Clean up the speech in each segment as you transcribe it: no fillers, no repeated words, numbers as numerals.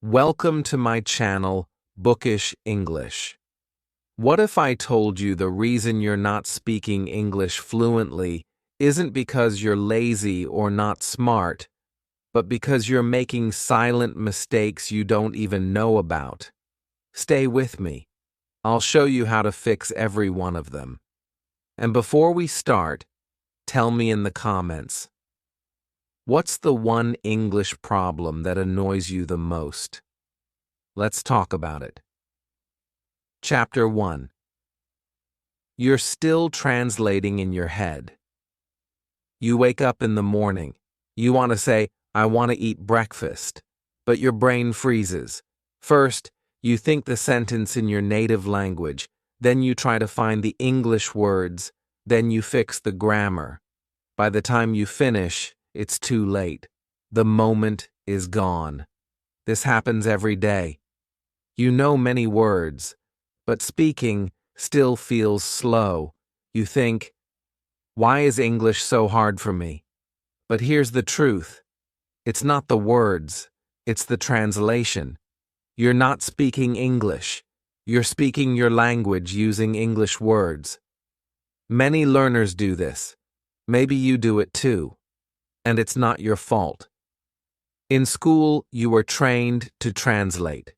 Welcome to my channel, Bookish English. What if I told you the reason you're not speaking English fluently isn't because you're lazy or not smart, but because you're making silent mistakes you don't even know about? Stay with me. I'll show you how to fix every one of them. And before we start, tell me in the comments, what's the one English problem that annoys you the most? Let's talk about it. Chapter 1. You're still translating in your head. You wake up in the morning. You want to say, I want to eat breakfast, but your brain freezes. First, you think the sentence in your native language, then you try to find the English words, then you fix the grammar. By the time you finish, it's too late. The moment is gone. This happens every day. You know many words, but speaking still feels slow. You think, why is English so hard for me? But here's the truth. It's not the words, it's the translation. You're not speaking English. You're speaking your language using English words. Many learners do this. Maybe you do it too. And it's not your fault. In school, you were trained to translate.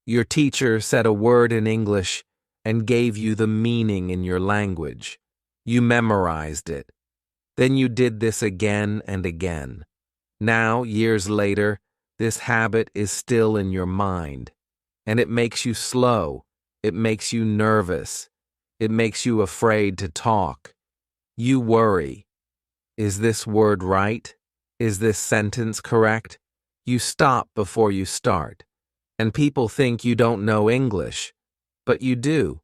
Your teacher said a word in English and gave you the meaning in your language. You memorized it. Then you did this again and again. Now, years later, this habit is still in your mind. And it makes you slow. It makes you nervous. It makes you afraid to talk. You worry. Is this word right? Is this sentence correct? You stop before you start. And people think you don't know English. But you do.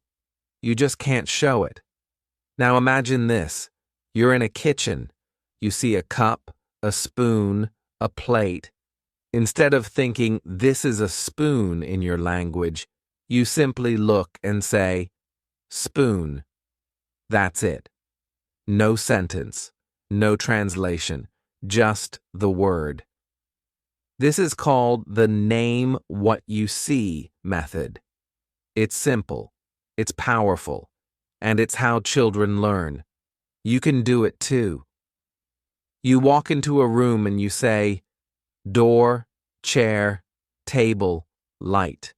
You just can't show it. Now imagine this. You're in a kitchen. You see a cup, a spoon, a plate. Instead of thinking this is a spoon in your language, you simply look and say, spoon. That's it. No sentence. No translation, just the word. This is called the name what you see method. It's simple, it's powerful, and it's how children learn. You can do it too. You walk into a room and you say, door, chair, table, light.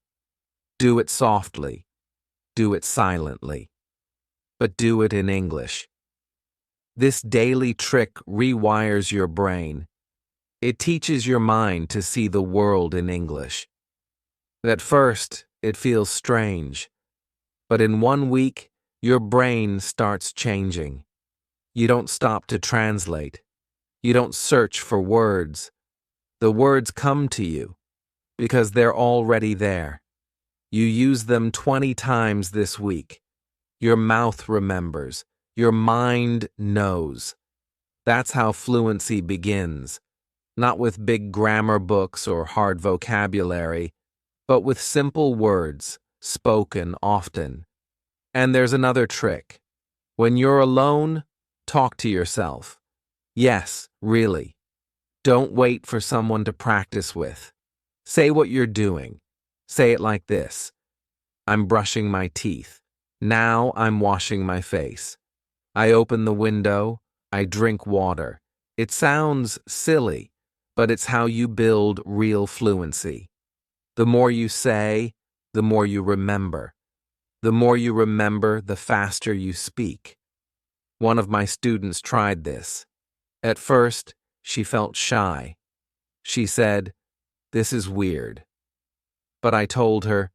Do it softly. Do it silently. But do it in English. This daily trick rewires your brain. It teaches your mind to see the world in English. At first, it feels strange, but in 1 week, your brain starts changing. You don't stop to translate. You don't search for words. The words come to you because they're already there. You use them 20 times this week. Your mouth remembers. Your mind knows. That's how fluency begins, not with big grammar books or hard vocabulary, but with simple words, spoken often. And there's another trick. When you're alone, talk to yourself. Yes, really. Don't wait for someone to practice with. Say what you're doing. Say it like this. I'm brushing my teeth. Now I'm washing my face. I open the window, I drink water. It sounds silly, but it's how you build real fluency. The more you say, the more you remember. The more you remember, the faster you speak. One of my students tried this. At first, she felt shy. She said, "This is weird." But I told her,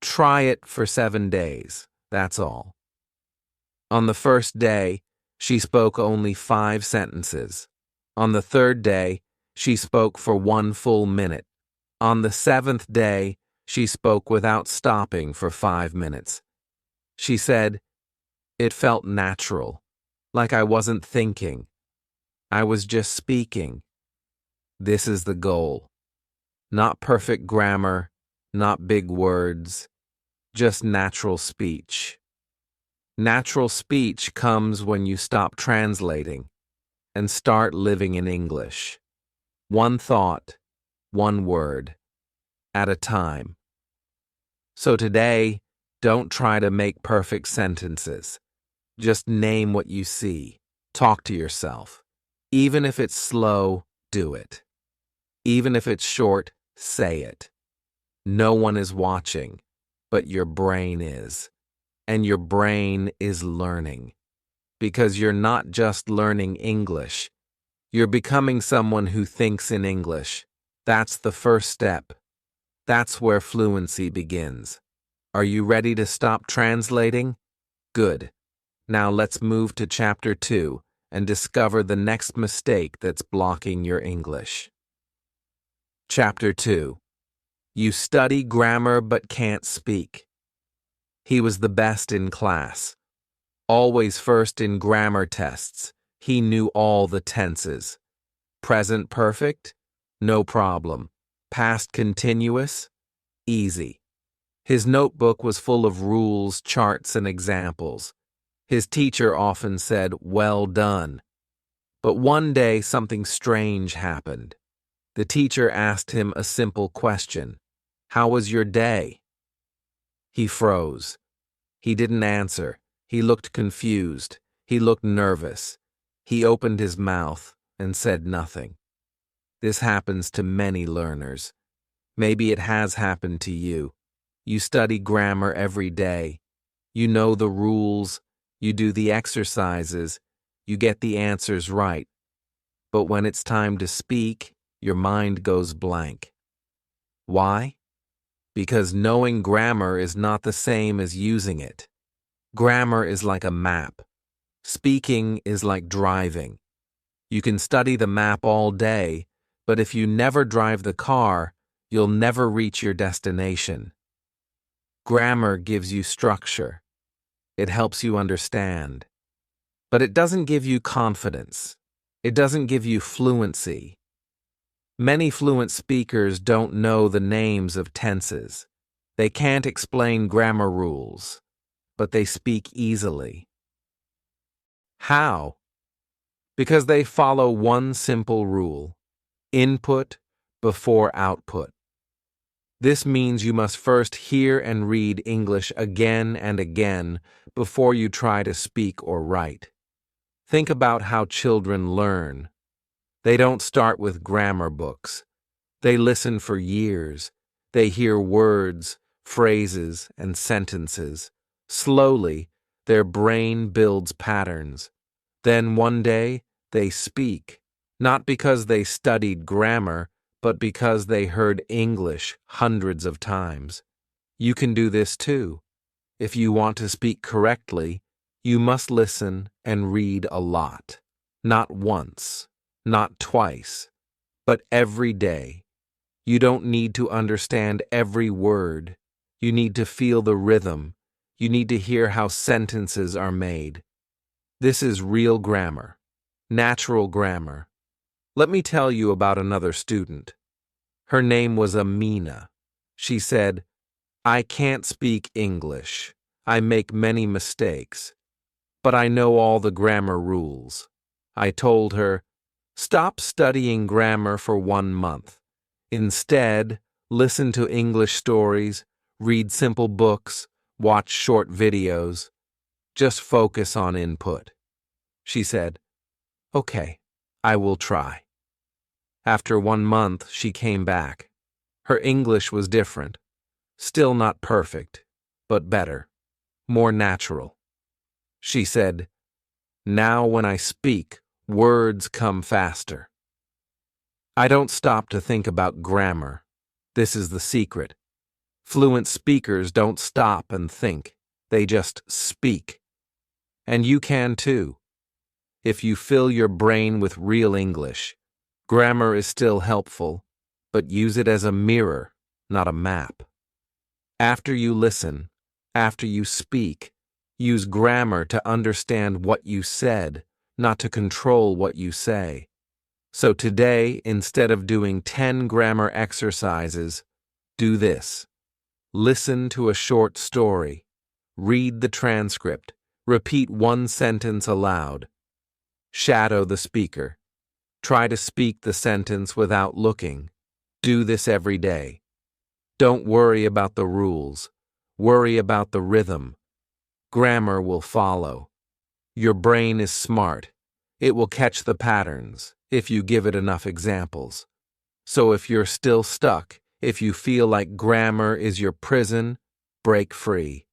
try it for 7 days, that's all. On the first day, she spoke only 5 sentences. On the third day, she spoke for 1 full minute. On the 7th day, she spoke without stopping for 5 minutes. She said, it felt natural, like I wasn't thinking. I was just speaking. This is the goal. Not perfect grammar, not big words, just natural speech. Natural speech comes when you stop translating and start living in English. One thought, one word. at a time. So today, don't try to make perfect sentences. Just name what you see. Talk to yourself. Even if it's slow, do it. Even if it's short, say it. No one is watching, but your brain is. And your brain is learning. Because you're not just learning English. You're becoming someone who thinks in English. That's the first step. That's where fluency begins. Are you ready to stop translating? Good. Now let's move to Chapter 2 and discover the next mistake that's blocking your English. Chapter 2. You study grammar but can't speak. He was the best in class. Always first in grammar tests. He knew all the tenses. Present perfect? No problem. Past continuous? Easy. His notebook was full of rules, charts, and examples. His teacher often said, "Well done." But one day something strange happened. The teacher asked him a simple question. "How was your day?" He froze. He didn't answer. He looked confused. He looked nervous. He opened his mouth and said nothing. This happens to many learners. Maybe it has happened to you. You study grammar every day. You know the rules. You do the exercises. You get the answers right. But when it's time to speak, your mind goes blank. Why? Because knowing grammar is not the same as using it. Grammar is like a map. Speaking is like driving. You can study the map all day, but if you never drive the car, you'll never reach your destination. Grammar gives you structure. It helps you understand. But it doesn't give you confidence. It doesn't give you fluency. Many fluent speakers don't know the names of tenses. They can't explain grammar rules, but they speak easily. How? Because they follow one simple rule: input before output. This means you must first hear and read English again and again before you try to speak or write. Think about how children learn. They don't start with grammar books. They listen for years. They hear words, phrases, and sentences. Slowly, their brain builds patterns. Then one day, they speak, not because they studied grammar, but because they heard English hundreds of times. You can do this too. If you want to speak correctly, you must listen and read a lot. Not once, not twice, but every day. You don't need to understand every word. You need to feel the rhythm. You need to hear how sentences are made. This is real grammar, natural grammar. Let me tell you about another student. Her name was Amina. She said, "I can't speak English. I make many mistakes. But I know all the grammar rules." I told her, "Stop studying grammar for 1 month. Instead, listen to English stories, read simple books, watch short videos. Just focus on input." She said, "Okay, I will try." After 1 month, she came back. Her English was different. Still not perfect, but better, more natural. She said, "Now when I speak, words come faster." I don't stop to think about grammar. This is the secret. Fluent speakers don't stop and think. They just speak. And you can too. If you fill your brain with real English, grammar is still helpful, but use it as a mirror, not a map. After you listen, after you speak, use grammar to understand what you said, not to control what you say. So today, instead of doing 10 grammar exercises, do this. Listen to a short story. Read the transcript. Repeat one sentence aloud. Shadow the speaker. Try to speak the sentence without looking. Do this every day. Don't worry about the rules. Worry about the rhythm. Grammar will follow. Your brain is smart. It will catch the patterns if you give it enough examples. So if you're still stuck, if you feel like grammar is your prison, break free.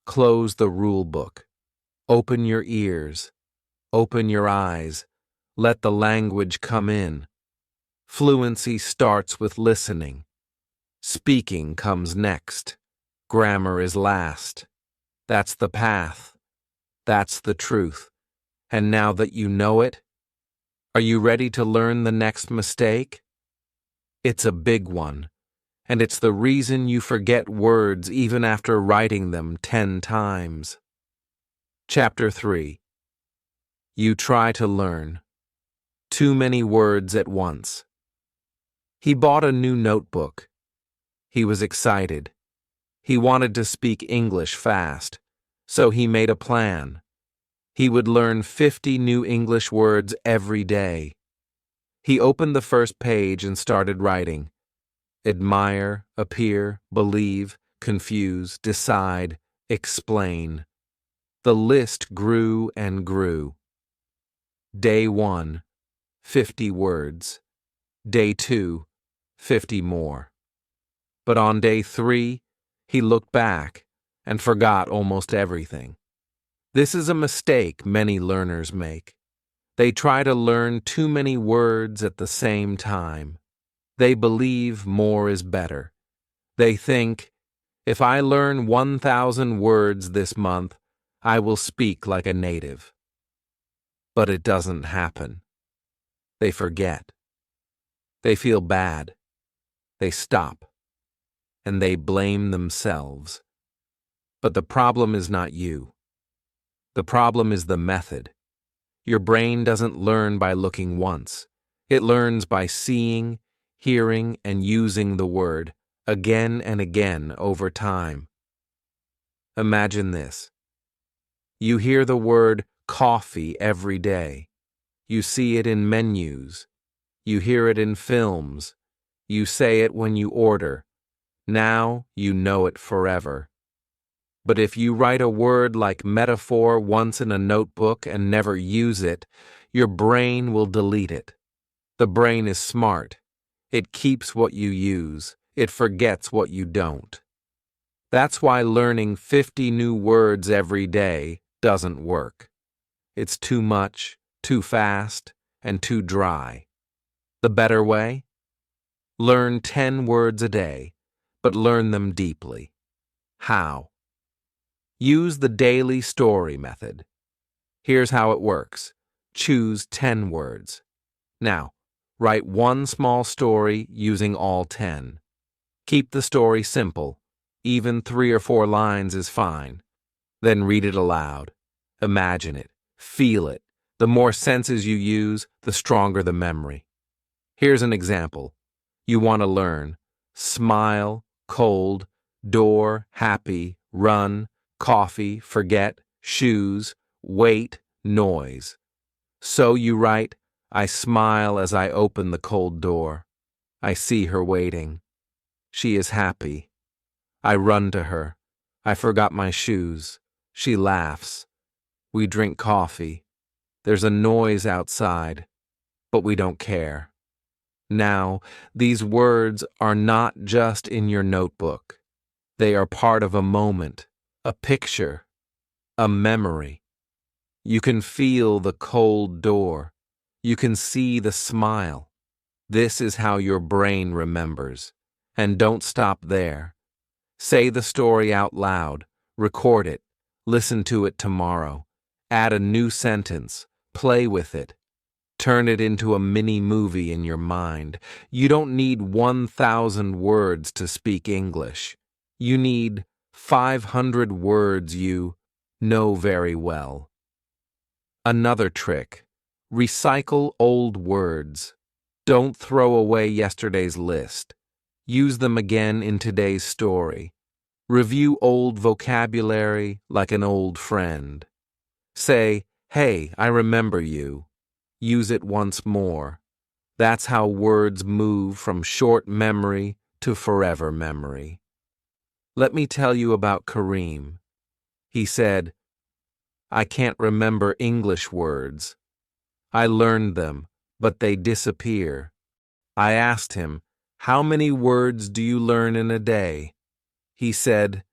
Close the rule book. Open your ears. Open your eyes. Let the language come in. Fluency starts with listening. Speaking comes next. Grammar is last. That's the path. That's the truth. And now that you know it, are you ready to learn the next mistake? It's a big one, and it's the reason you forget words even after writing them 10 times. Chapter 3. You try to learn. Too many words at once. He bought a new notebook. He was excited. He wanted to speak English fast, so he made a plan. He would learn 50 new English words every day. He opened the first page and started writing. Admire, appear, believe, confuse, decide, explain. The list grew and grew. Day 1, 50 words. Day 2, 50 more. But on day 3, he looked back and forgot almost everything. This is a mistake many learners make. They try to learn too many words at the same time. They believe more is better. They think, if I learn 1,000 words this month, I will speak like a native. But it doesn't happen. They forget. They feel bad. They stop. And they blame themselves. But the problem is not you. The problem is the method. Your brain doesn't learn by looking once. It learns by seeing, hearing, and using the word again and again over time. Imagine this. You hear the word coffee every day. You see it in menus. You hear it in films. You say it when you order. Now you know it forever. But if you write a word like metaphor once in a notebook and never use it, your brain will delete it. The brain is smart. It keeps what you use. It forgets what you don't. That's why learning 50 new words every day doesn't work. It's too much, too fast, and too dry. The better way? Learn 10 words a day, but learn them deeply. How? Use the daily story method. Here's how it works. Choose 10 words. Now, write one small story using all 10. Keep the story simple. Even 3 or 4 lines is fine. Then read it aloud. Imagine it. Feel it. The more senses you use, the stronger the memory. Here's an example. You want to learn smile, cold, door, happy, run, coffee, forget, shoes, wait, noise. So you write, I smile as I open the cold door. I see her waiting. She is happy. I run to her. I forgot my shoes. She laughs. We drink coffee. There's a noise outside, but we don't care. Now, these words are not just in your notebook. They are part of a moment, a picture, a memory. You can feel the cold door. You can see the smile. This is how your brain remembers. And don't stop there. Say the story out loud. Record it. Listen to it tomorrow. Add a new sentence. Play with it. Turn it into a mini movie in your mind. You don't need 1,000 words to speak English. You need 500 words you know very well. Another trick. Recycle old words. Don't throw away yesterday's list. Use them again in today's story. Review old vocabulary like an old friend. Say, hey, I remember you. Use it once more. That's how words move from short memory to forever memory. Let me tell you about Kareem. He said, I can't remember English words. I learned them, but they disappear. I asked him, how many words do you learn in a day? He said,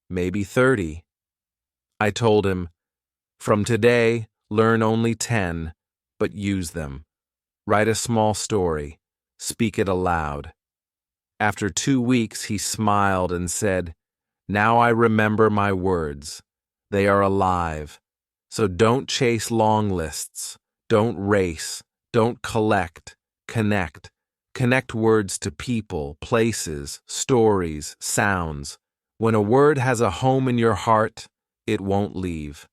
maybe 30. I told him, from today, learn only 10, but use them. Write a small story. Speak it aloud. After 2 weeks, he smiled and said, now I remember my words. They are alive. So don't chase long lists. Don't race. Don't collect. Connect. Connect words to people, places, stories, sounds. When a word has a home in your heart, it won't leave.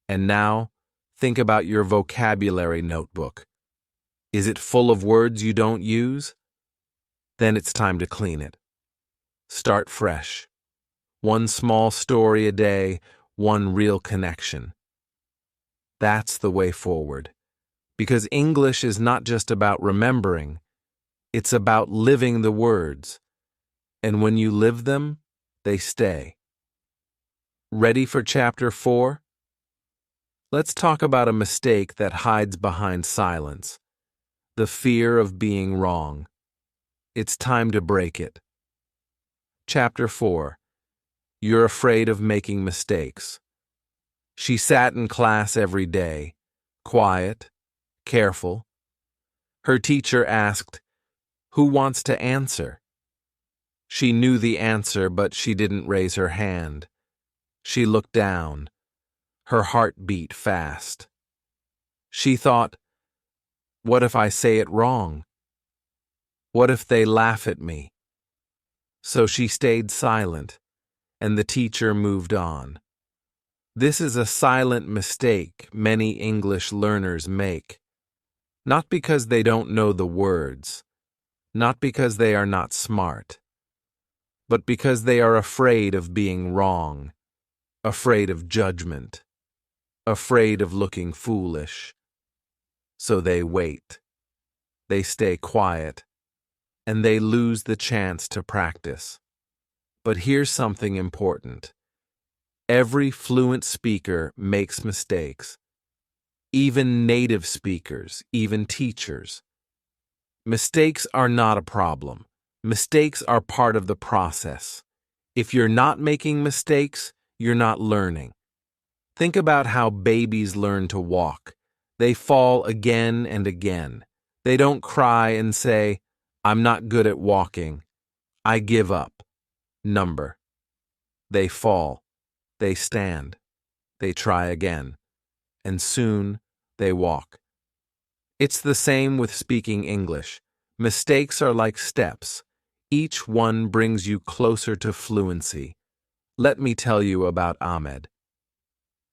And now, think about your vocabulary notebook. Is it full of words you don't use? Then it's time to clean it. Start fresh. One small story a day, one real connection. That's the way forward. Because English is not just about remembering, it's about living the words. And when you live them, they stay. Ready for Chapter 4? Let's talk about a mistake that hides behind silence. The fear of being wrong. It's time to break it. Chapter 4. You're afraid of making mistakes. She sat in class every day, quiet, careful. Her teacher asked, who wants to answer? She knew the answer, but she didn't raise her hand. She looked down. Her heart beat fast. She thought, what if I say it wrong? What if they laugh at me? So she stayed silent, and the teacher moved on. This is a silent mistake many English learners make. Not because they don't know the words, not because they are not smart, but because they are afraid of being wrong, afraid of judgment, afraid of looking foolish. So they wait. They stay quiet, and they lose the chance to practice. But here's something important. Every fluent speaker makes mistakes. Even native speakers, even teachers. Mistakes are not a problem. Mistakes are part of the process. If you're not making mistakes, you're not learning. Think about how babies learn to walk. They fall again and again. They don't cry and say, I'm not good at walking. I give up. Number. They fall. They stand. They try again. And soon they walk. It's the same with speaking English. Mistakes are like steps. Each one brings you closer to fluency. Let me tell you about Ahmed.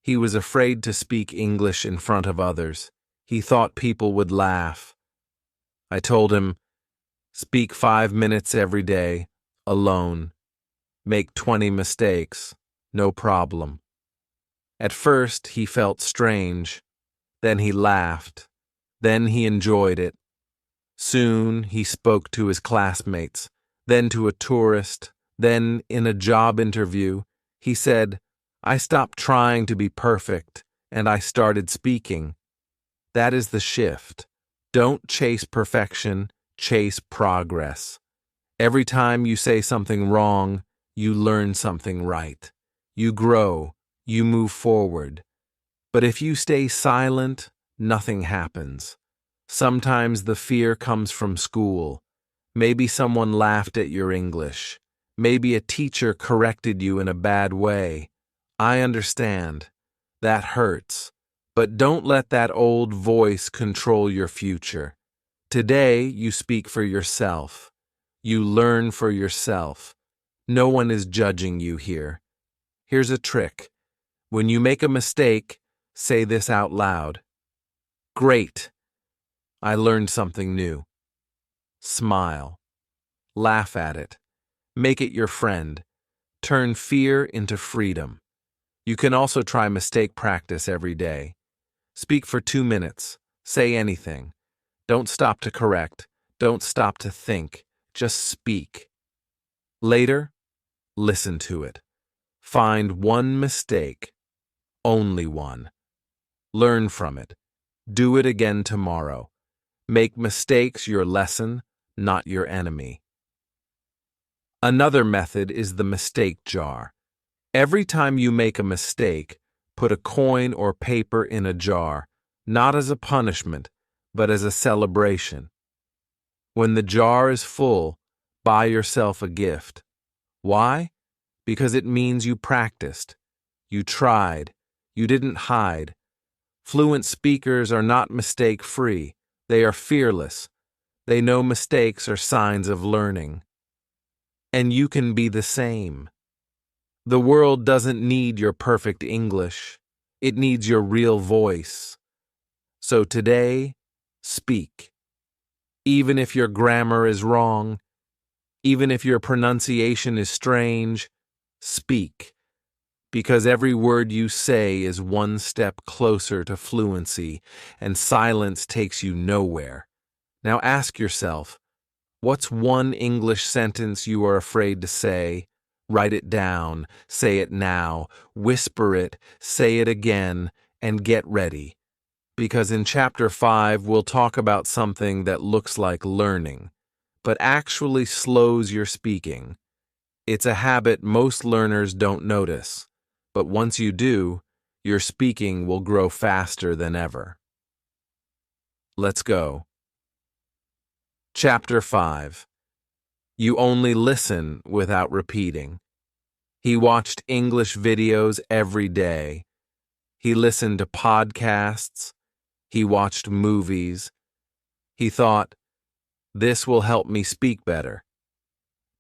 He was afraid to speak English in front of others. He thought people would laugh. I told him, speak 5 minutes every day, alone. Make 20 mistakes, no problem. At first, he felt strange. Then he laughed. Then he enjoyed it. Soon, he spoke to his classmates, then to a tourist, then in a job interview. He said, I stopped trying to be perfect, and I started speaking. That is the shift. Don't chase perfection, chase progress. Every time you say something wrong, you learn something right. You grow, you move forward. But if you stay silent, nothing happens. Sometimes the fear comes from school. Maybe someone laughed at your English. Maybe a teacher corrected you in a bad way. I understand. That hurts. But don't let that old voice control your future. Today, you speak for yourself. You learn for yourself. No one is judging you here. Here's a trick. When you make a mistake, say this out loud. Great. I learned something new. Smile. Laugh at it. Make it your friend. Turn fear into freedom. You can also try mistake practice every day. Speak for 2 minutes. Say anything. Don't stop to correct. Don't stop to think. Just speak. Later, listen to it. Find one mistake, only one. Learn from it. Do it again tomorrow. Make mistakes your lesson, not your enemy. Another method is the mistake jar. Every time you make a mistake, put a coin or paper in a jar, not as a punishment, but as a celebration. When the jar is full, buy yourself a gift. Why? Because it means you practiced. You tried. You didn't hide. Fluent speakers are not mistake-free. They are fearless. They know mistakes are signs of learning. And you can be the same. The world doesn't need your perfect English. It needs your real voice. So today, speak. Even if your grammar is wrong, even if your pronunciation is strange, speak. Because every word you say is one step closer to fluency, and silence takes you nowhere. Now ask yourself, what's one English sentence you are afraid to say? Write it down, say it now, whisper it, say it again, and get ready. Because in Chapter 5, we'll talk about something that looks like learning, but actually slows your speaking. It's a habit most learners don't notice, but once you do, your speaking will grow faster than ever. Let's go. Chapter 5. You only listen without repeating. He watched English videos every day. He listened to podcasts. He watched movies. He thought, this will help me speak better.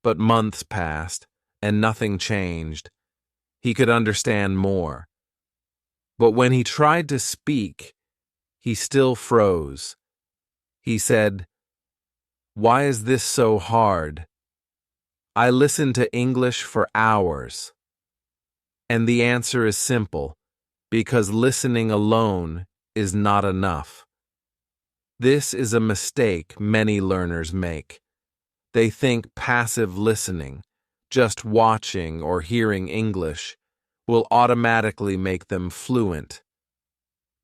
But months passed, and nothing changed. He could understand more. But when he tried to speak, he still froze. He said, "Why is this so hard? I listen to English for hours." And the answer is simple, because listening alone is not enough. This is a mistake many learners make. They think passive listening, just watching or hearing English, will automatically make them fluent.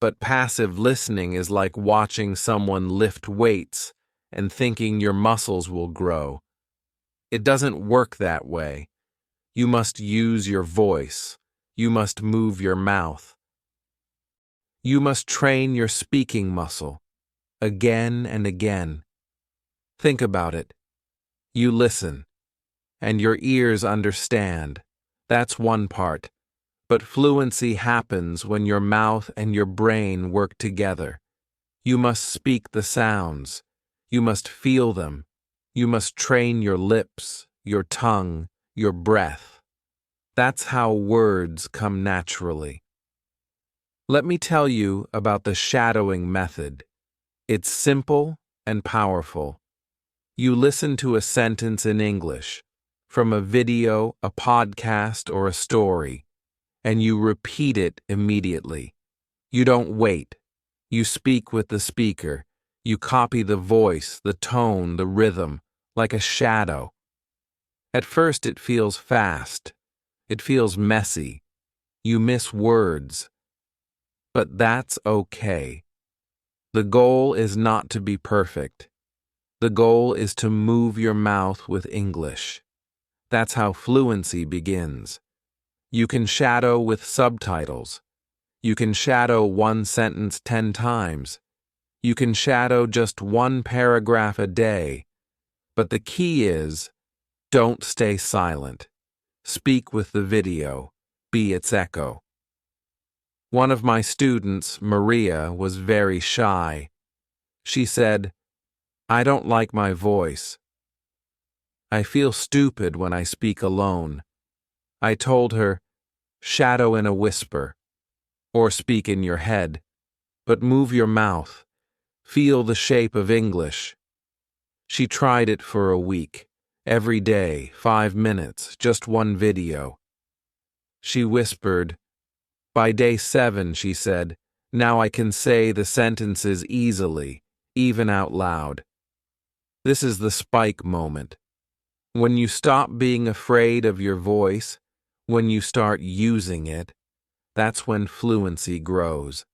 But passive listening is like watching someone lift weights and thinking your muscles will grow. It doesn't work that way. You must use your voice. You must move your mouth. You must train your speaking muscle, again and again. Think about it. You listen, and your ears understand. That's one part. But fluency happens when your mouth and your brain work together. You must speak the sounds. You must feel them. You must train your lips, your tongue, your breath. That's how words come naturally. Let me tell you about the shadowing method. It's simple and powerful. You listen to a sentence in English, from a video, a podcast, or a story, and you repeat it immediately. You don't wait. You speak with the speaker. You copy the voice, the tone, the rhythm, like a shadow. At first it feels fast. It feels messy. You miss words. But that's okay. The goal is not to be perfect. The goal is to move your mouth with English. That's how fluency begins. You can shadow with subtitles. You can shadow one sentence 10 times. You can shadow just one paragraph a day. But the key is, don't stay silent. Speak with the video. Be its echo. One of my students, Maria, was very shy. She said, "I don't like my voice. I feel stupid when I speak alone." I told her, shadow in a whisper, or speak in your head, but move your mouth. Feel the shape of English. She tried it for a week, every day, 5 minutes, just one video. She whispered. By day 7, she said, "Now I can say the sentences easily, even out loud." This is the spike moment. When you stop being afraid of your voice, when you start using it, that's when fluency grows.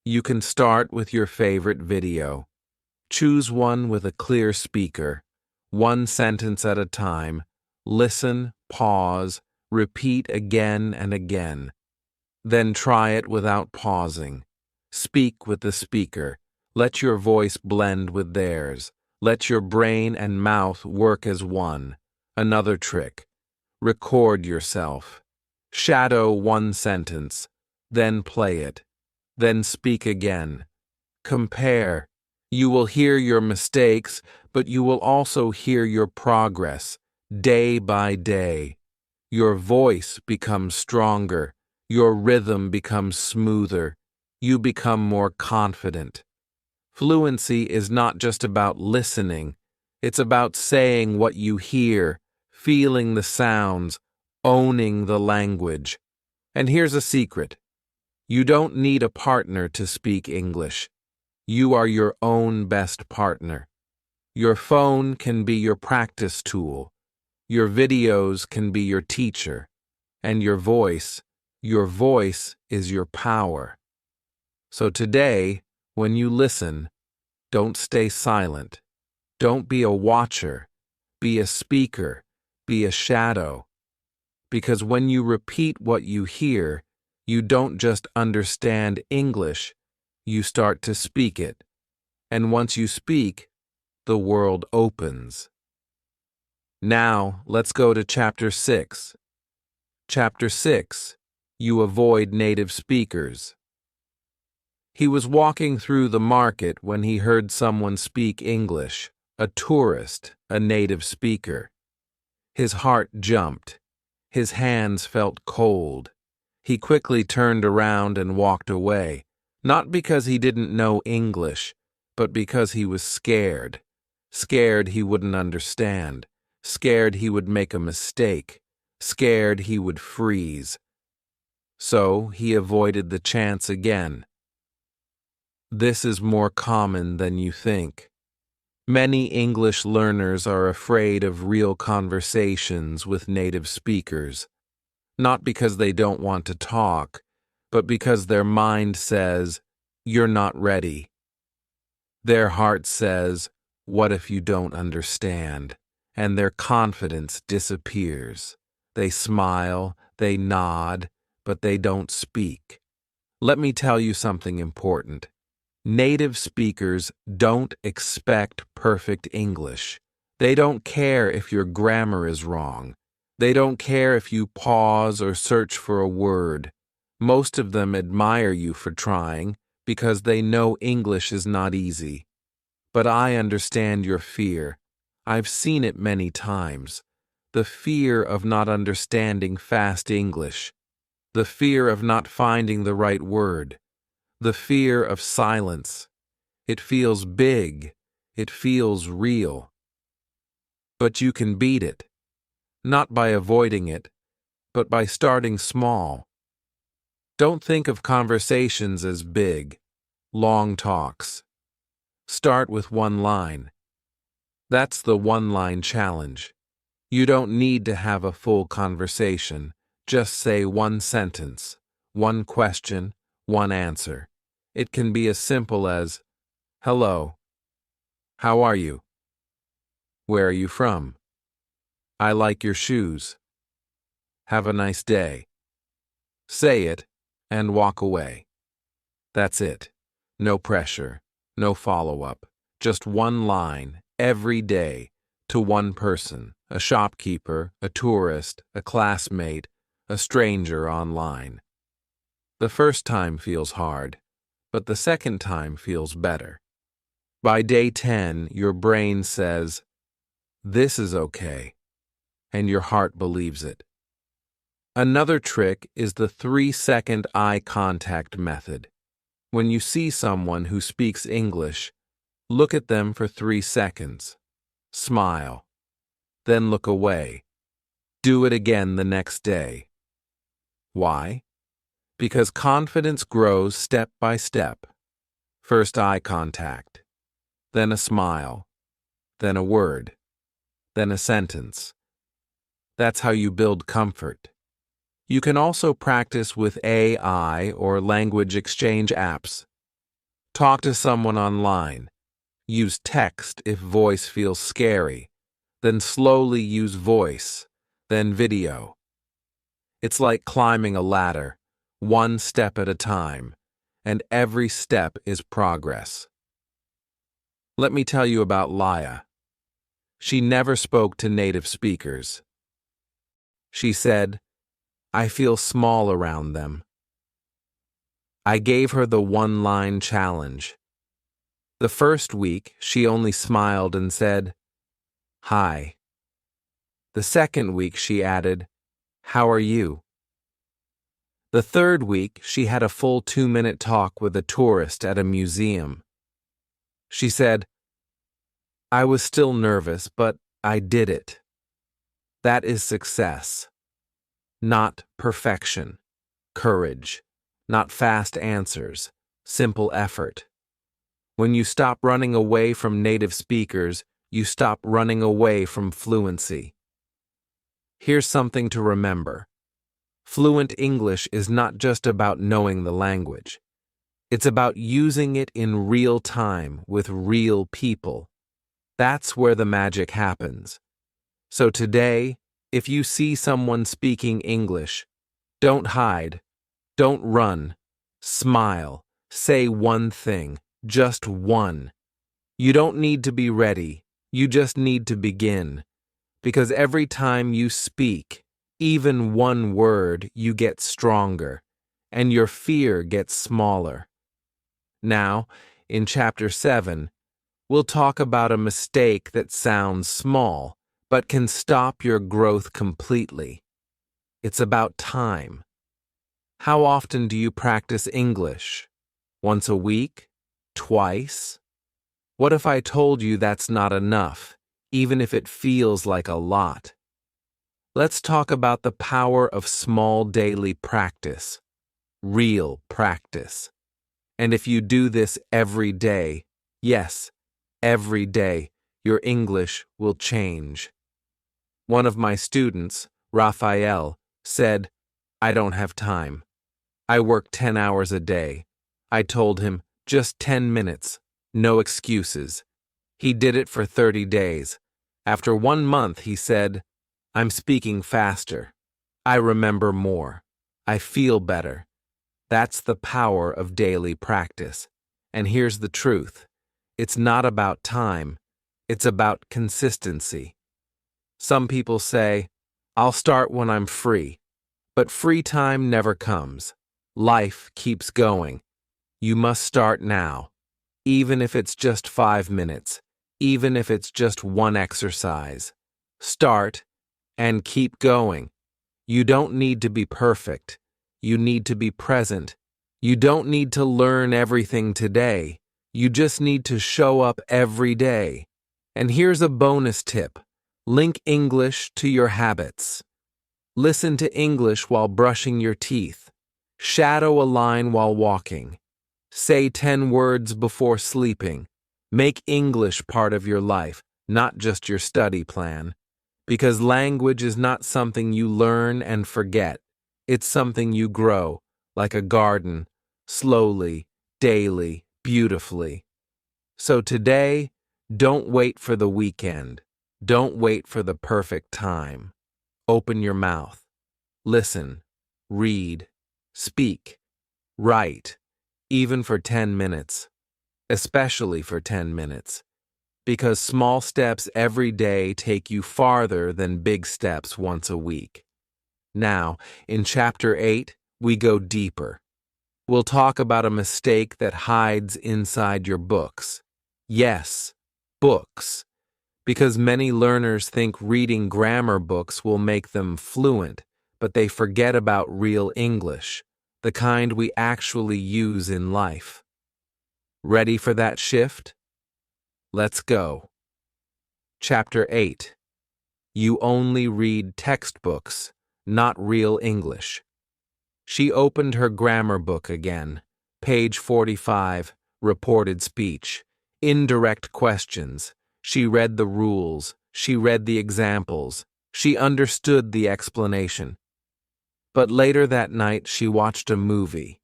You can start with your favorite video. Choose one with a clear speaker, one sentence at a time. Listen, pause, repeat again and again. Then try it without pausing. Speak with the speaker. Let your voice blend with theirs. Let your brain and mouth work as one. Another trick. Record yourself. Shadow one sentence. Then play it. Then speak again. Compare. You will hear your mistakes, but you will also hear your progress, day by day. Your voice becomes stronger. Your rhythm becomes smoother. You become more confident. Fluency is not just about listening. It's about saying what you hear, feeling the sounds, owning the language. And here's a secret. You don't need a partner to speak English. You are your own best partner. Your phone can be your practice tool. Your videos can be your teacher. And your voice is your power. So today, when you listen, don't stay silent. Don't be a watcher. Be a speaker. Be a shadow. Because when you repeat what you hear, you don't just understand English, you start to speak it. And once you speak, the world opens. Now, let's go to Chapter 6. Chapter 6. You avoid native speakers. He was walking through the market when he heard someone speak English, a tourist, a native speaker. His heart jumped. His hands felt cold. He quickly turned around and walked away, not because he didn't know English, but because he was scared. Scared he wouldn't understand. Scared he would make a mistake. Scared he would freeze. So he avoided the chance again. This is more common than you think. Many English learners are afraid of real conversations with native speakers, not because they don't want to talk, but because their mind says, "You're not ready." Their heart says, "What if you don't understand?" And their confidence disappears. They smile, they nod, but they don't speak. Let me tell you something important. Native speakers don't expect perfect English. They don't care if your grammar is wrong. They don't care if you pause or search for a word. Most of them admire you for trying because they know English is not easy. But I understand your fear. I've seen it many times. The fear of not understanding fast English. The fear of not finding the right word. The fear of silence. It feels big. It feels real. But you can beat it. Not by avoiding it, but by starting small. Don't think of conversations as big, long talks. Start with one line. That's the one-line challenge. You don't need to have a full conversation. Just say one sentence, one question, one answer. It can be as simple as, "Hello. How are you? Where are you from? I like your shoes. Have a nice day." Say it and walk away. That's it. No pressure, no follow-up. Just one line, every day, to one person, a shopkeeper, a tourist, a classmate, a stranger online. The first time feels hard, but the second time feels better. By day 10, your brain says, "This is okay," and your heart believes it. Another trick is the 3-second eye contact method. When you see someone who speaks English, look at them for 3 seconds. Smile. Then look away. Do it again the next day. Why? Because confidence grows step by step. First eye contact, then a smile, then a word, then a sentence. That's how you build comfort. You can also practice with AI or language exchange apps. Talk to someone online. Use text if voice feels scary. Then slowly use voice, then video. It's like climbing a ladder, one step at a time, and every step is progress. Let me tell you about Laya. She never spoke to native speakers. She said, "I feel small around them." I gave her the one-line challenge. The first week, she only smiled and said, "Hi." The second week, she added, "How are you?" The third week, she had a full 2-minute talk with a tourist at a museum. She said, "I was still nervous, but I did it." That is success. Not perfection. Courage. Not fast answers. Simple effort. When you stop running away from native speakers, you stop running away from fluency. Here's something to remember. Fluent English is not just about knowing the language. It's about using it in real time with real people. That's where the magic happens. So today, if you see someone speaking English, don't hide, don't run, smile, say one thing, just one. You don't need to be ready, you just need to begin. Because every time you speak, even one word, you get stronger, and your fear gets smaller. Now, in Chapter 7, we'll talk about a mistake that sounds small, but can stop your growth completely. It's about time. How often do you practice English? Once a week? Twice? What if I told you that's not enough, even if it feels like a lot? Let's talk about the power of small daily practice. Real practice. And if you do this every day, yes, every day, your English will change. One of my students, Raphael, said, "I don't have time. I work 10 hours a day." I told him, "Just 10 minutes, no excuses." He did it for 30 days. After 1 month, he said, "I'm speaking faster. I remember more. I feel better." That's the power of daily practice. And here's the truth. It's not about time. It's about consistency. Some people say, "I'll start when I'm free." But free time never comes. Life keeps going. You must start now. Even if it's just 5 minutes. Even if it's just one exercise. Start and keep going. You don't need to be perfect. You need to be present. You don't need to learn everything today. You just need to show up every day. And here's a bonus tip. Link English to your habits. Listen to English while brushing your teeth. Shadow a line while walking. Say 10 words before sleeping. Make English part of your life, not just your study plan. Because language is not something you learn and forget. It's something you grow, like a garden, slowly, daily, beautifully. So today, don't wait for the weekend. Don't wait for the perfect time. Open your mouth. Listen. Read. Speak. Write. Even for 10 minutes. Especially for 10 minutes. Because small steps every day take you farther than big steps once a week. Now, in Chapter 8, we go deeper. We'll talk about a mistake that hides inside your books. Yes, books. Because many learners think reading grammar books will make them fluent, but they forget about real English, the kind we actually use in life. Ready for that shift? Let's go. Chapter 8. You only read textbooks, not real English. She opened her grammar book again. Page 45, reported speech. Indirect questions. She read the rules. she read the examples, she understood the explanation. But later that night, she watched a movie.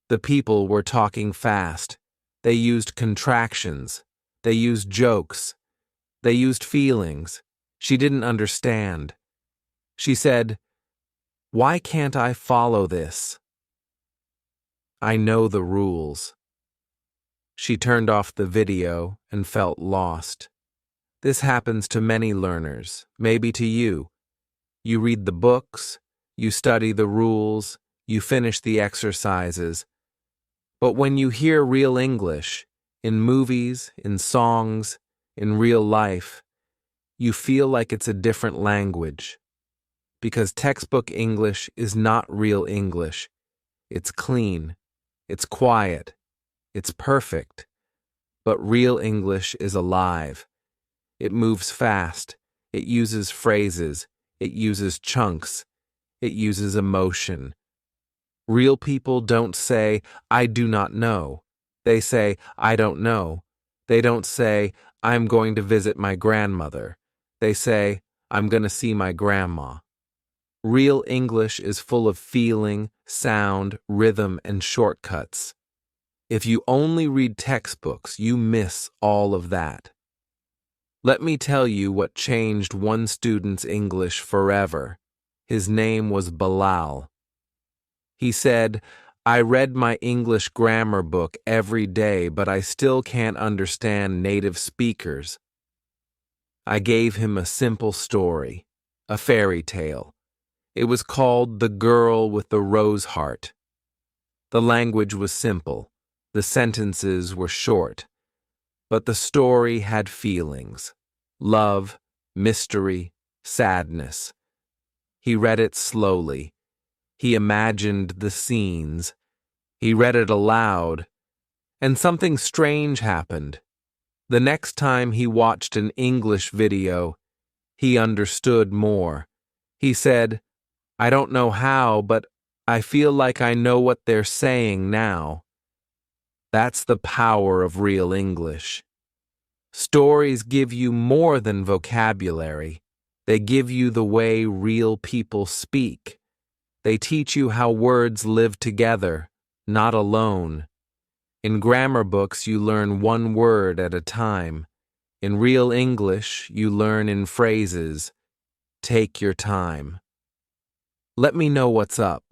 The people were talking fast. They used contractions. They used jokes. They used feelings. She didn't understand. She said, "Why can't I follow this? I know the rules." She turned off the video and felt lost. This happens to many learners, maybe to you. You read the books, you study the rules, you finish the exercises. But when you hear real English, in movies, in songs, in real life, you feel like it's a different language. Because textbook English is not real English. It's clean, it's quiet, it's perfect. But real English is alive. It moves fast, it uses phrases, it uses chunks, it uses emotion. Real people don't say, "I do not know." They say, "I don't know." They don't say, "I'm going to visit my grandmother." They say, "I'm going to see my grandma." Real English is full of feeling, sound, rhythm, and shortcuts. If you only read textbooks, you miss all of that. Let me tell you what changed one student's English forever. His name was Bilal. He said, "I read my English grammar book every day, but I still can't understand native speakers." I gave him a simple story, a fairy tale. It was called The Girl with the Rose Heart. The language was simple, the sentences were short, but the story had feelings: love, mystery, sadness. He read it slowly. He imagined the scenes. He read it aloud. And something strange happened. The next time he watched an English video, he understood more. He said, "I don't know how, but I feel like I know what they're saying now." That's the power of real English. Stories give you more than vocabulary. They give you the way real people speak. They teach you how words live together, not alone. In grammar books, you learn one word at a time. In real English, you learn in phrases. Take your time. Let me know what's up.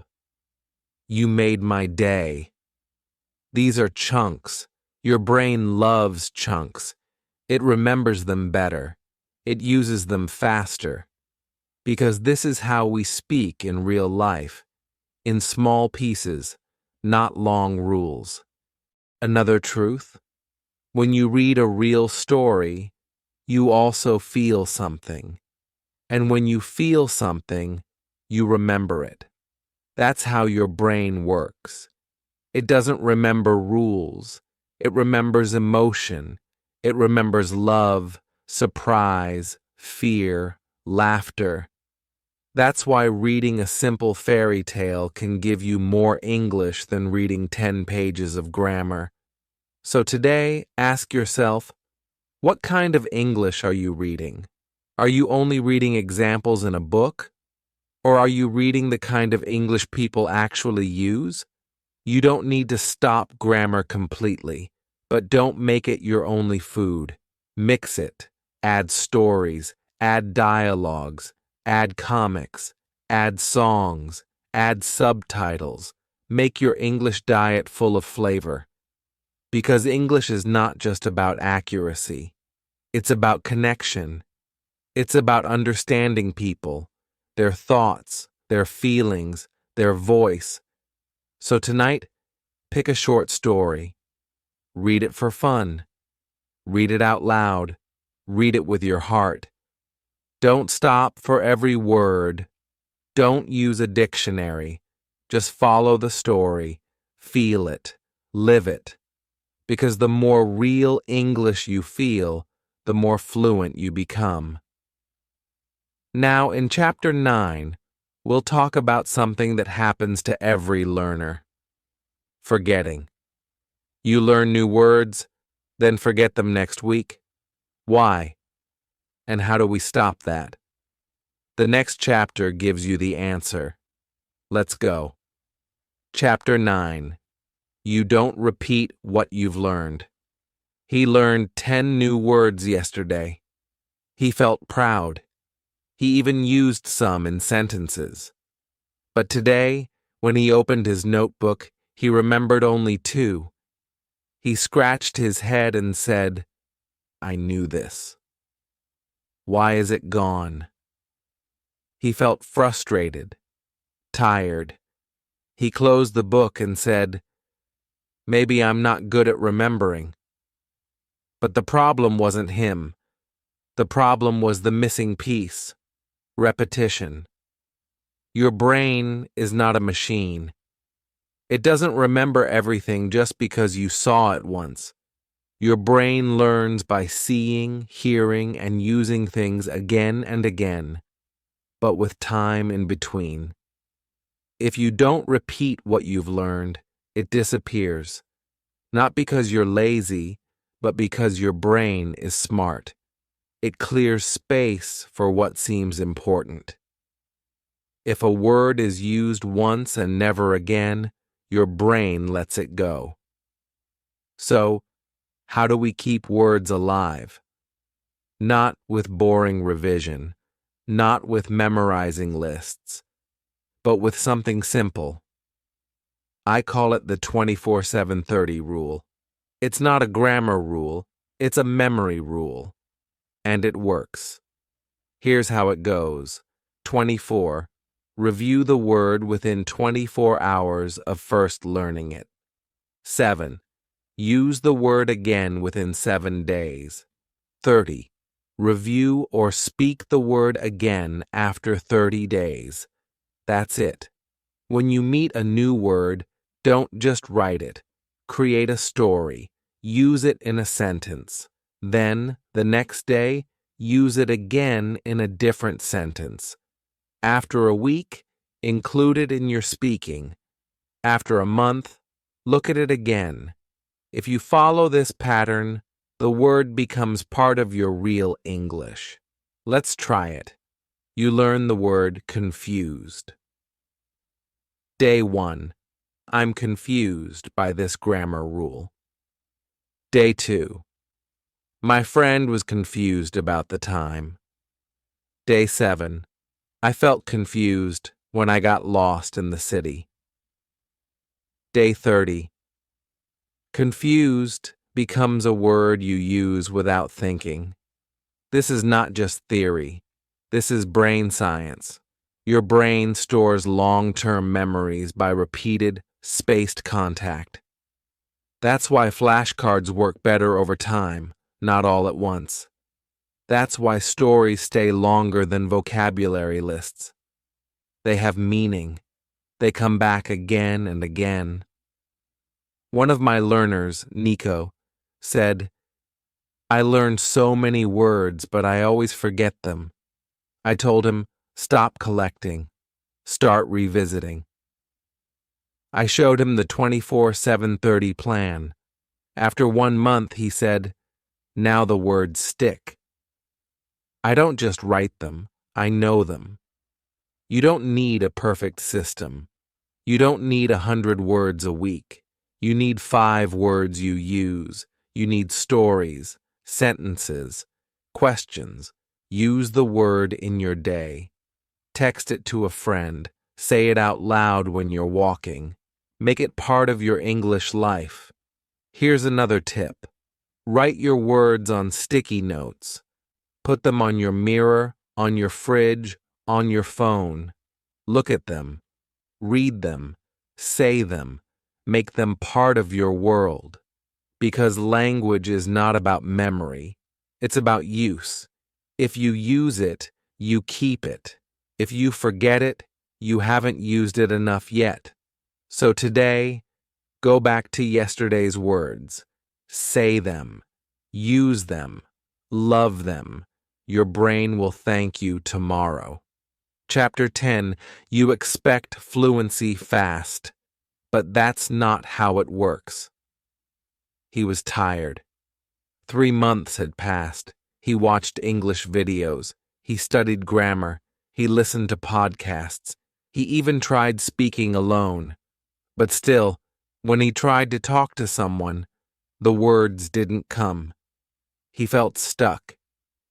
You made my day. These are chunks. Your brain loves chunks. It remembers them better. It uses them faster. Because this is how we speak in real life. In small pieces, not long rules. Another truth: when you read a real story, you also feel something. And when you feel something, you remember it. That's how your brain works. It doesn't remember rules. It remembers emotion. It remembers love, surprise, fear, laughter. That's why reading a simple fairy tale can give you more English than reading 10 pages of grammar. So today, ask yourself, what kind of English are you reading? Are you only reading examples in a book? Or are you reading the kind of English people actually use? You don't need to stop grammar completely, but don't make it your only food. Mix it. Add stories. Add dialogues. Add comics. Add songs. Add subtitles. Make your English diet full of flavor. Because English is not just about accuracy. It's about connection. It's about understanding people, their thoughts, their feelings, their voice. So tonight, pick a short story. Read it for fun. Read it out loud. Read it with your heart. Don't stop for every word. Don't use a dictionary. Just follow the story. Feel it. Live it. Because the more real English you feel, the more fluent you become. Now, in Chapter 9, we'll talk about something that happens to every learner: forgetting. You learn new words, then forget them next week. Why? And how do we stop that? The next chapter gives you the answer. Let's go. Chapter 9. You don't repeat what you've learned. He learned 10 new words yesterday. He felt proud. He even used some in sentences. But today, when he opened his notebook, he remembered only 2. He scratched his head and said, "I knew this. Why is it gone?" He felt frustrated, tired. He closed the book and said, "Maybe I'm not good at remembering." But the problem wasn't him. The problem was the missing piece: repetition. Your brain is not a machine. It doesn't remember everything just because you saw it once. Your brain learns by seeing, hearing, and using things again and again, but with time in between. If you don't repeat what you've learned, it disappears. Not because you're lazy, but because your brain is smart. It clears space for what seems important. If a word is used once and never again, your brain lets it go. So, how do we keep words alive? Not with boring revision, not with memorizing lists, but with something simple. I call it the 24/7/30 rule. It's not a grammar rule, it's a memory rule. And it works. Here's how it goes. 24. Review the word within 24 hours of first learning it. 7. Use the word again within 7 days. 30. Review or speak the word again after 30 days. That's it. When you meet a new word, don't just write it. Create a story. Use it in a sentence. Then, the next day, use it again in a different sentence. After a week, include it in your speaking. After a month, look at it again. If you follow this pattern, the word becomes part of your real English. Let's try it. You learn the word confused. Day 1. I'm confused by this grammar rule. Day 2. My friend was confused about the time. Day 7. I felt confused when I got lost in the city. Day 30. Confused becomes a word you use without thinking. This is not just theory. This is brain science. Your brain stores long-term memories by repeated, spaced contact. That's why flashcards work better over time, not all at once. That's why stories stay longer than vocabulary lists. They have meaning. They come back again and again. One of my learners, Nico, said, "I learned so many words, but I always forget them." I told him, "Stop collecting. Start revisiting." I showed him the 24/7/30 plan. After 1 month, he said, "Now the words stick." I don't just write them, I know them. You don't need a perfect system. You don't need 100 words a week. You need 5 words you use. You need stories, sentences, questions. Use the word in your day. Text it to a friend. Say it out loud when you're walking. Make it part of your English life. Here's another tip. Write your words on sticky notes. Put them on your mirror, on your fridge, on your phone. Look at them. Read them. Say them. Make them part of your world. Because language is not about memory. It's about use. If you use it, you keep it. If you forget it, you haven't used it enough yet. So today, go back to yesterday's words. Say them. Use them. Love them. Your brain will thank you tomorrow. Chapter 10. You expect fluency fast, but that's not how it works. He was tired. 3 months had passed. He watched English videos. He studied grammar. He listened to podcasts. He even tried speaking alone. But still, when he tried to talk to someone, the words didn't come. He felt stuck.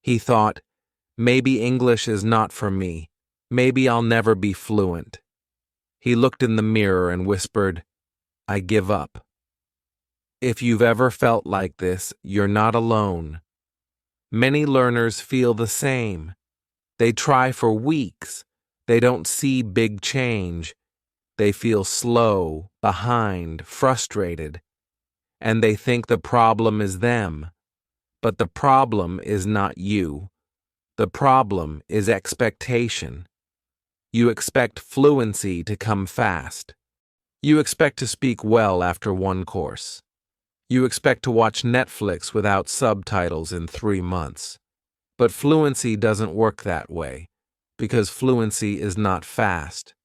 He thought, maybe English is not for me. Maybe I'll never be fluent. He looked in the mirror and whispered, I give up. If you've ever felt like this, you're not alone. Many learners feel the same. They try for weeks. They don't see big change. They feel slow, behind, frustrated. And they think the problem is them. But the problem is not you. The problem is expectation. You expect fluency to come fast. You expect to speak well after one course. You expect to watch Netflix without subtitles in 3 months. But fluency doesn't work that way, because fluency is not fast.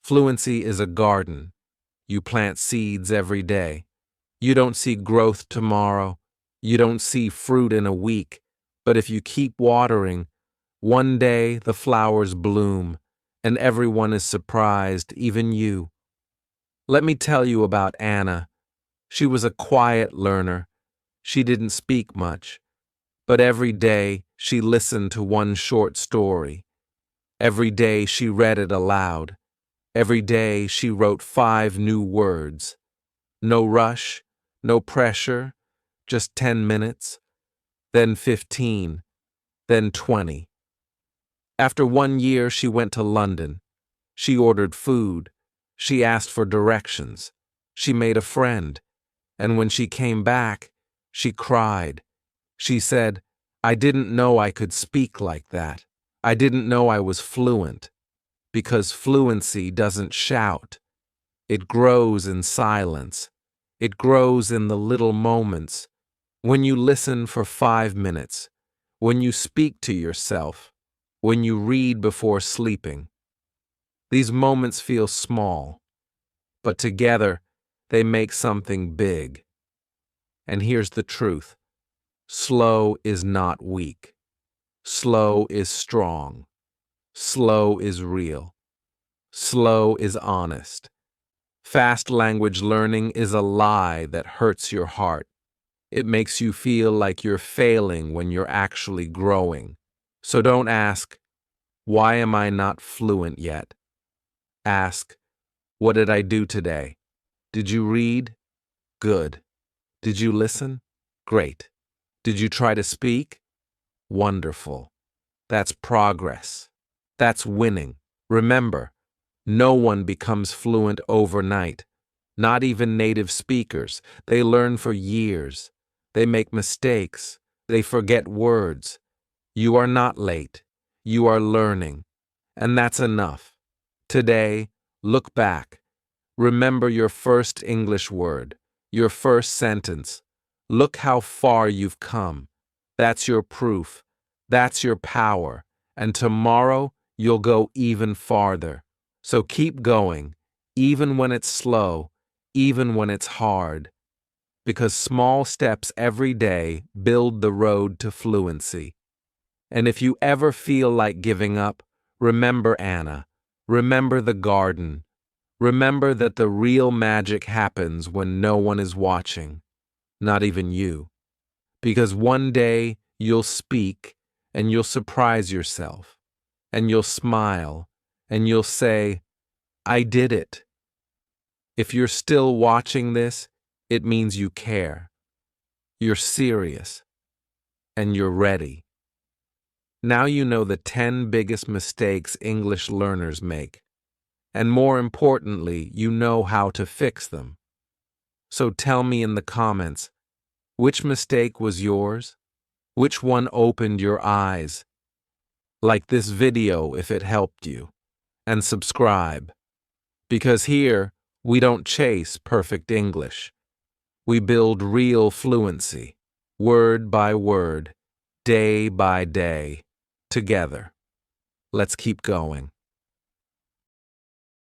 Fluency is a garden. You plant seeds every day. You don't see growth tomorrow. You don't see fruit in a week. But if you keep watering, one day the flowers bloom, and everyone is surprised, even you. Let me tell you about Anna. She was a quiet learner. She didn't speak much. But every day she listened to one short story. Every day she read it aloud. Every day she wrote 5 new words. No rush, no pressure, just 10 minutes, then 15, then 20. After 1 year, she went to London. She ordered food. She asked for directions. She made a friend. And when she came back, she cried. She said, I didn't know I could speak like that. I didn't know I was fluent. Because fluency doesn't shout. It grows in silence. It grows in the little moments. When you listen for 5 minutes. When you speak to yourself. When you read before sleeping. These moments feel small, but together they make something big. And here's the truth. Slow is not weak. Slow is strong. Slow is real. Slow is honest. Fast language learning is a lie that hurts your heart. It makes you feel like you're failing when you're actually growing. So don't ask, why am I not fluent yet? Ask, what did I do today? Did you read? Good. Did you listen? Great. Did you try to speak? Wonderful. That's progress. That's winning. Remember, no one becomes fluent overnight. Not even native speakers. They learn for years. They make mistakes. They forget words. You are not late. You are learning. And that's enough. Today, look back. Remember your first English word, your first sentence. Look how far you've come. That's your proof. That's your power. And tomorrow, you'll go even farther. So keep going, even when it's slow, even when it's hard. Because small steps every day build the road to fluency. And if you ever feel like giving up, remember Anna. Remember the garden. Remember that the real magic happens when no one is watching, not even you. Because one day you'll speak and you'll surprise yourself, and you'll smile, and you'll say, I did it. If you're still watching this, it means you care. You're serious, and you're ready. Now you know the 10 biggest mistakes English learners make. And more importantly, you know how to fix them. So tell me in the comments, which mistake was yours? Which one opened your eyes? Like this video if it helped you. And subscribe. Because here, we don't chase perfect English. We build real fluency, word by word, day by day, together. Let's keep going.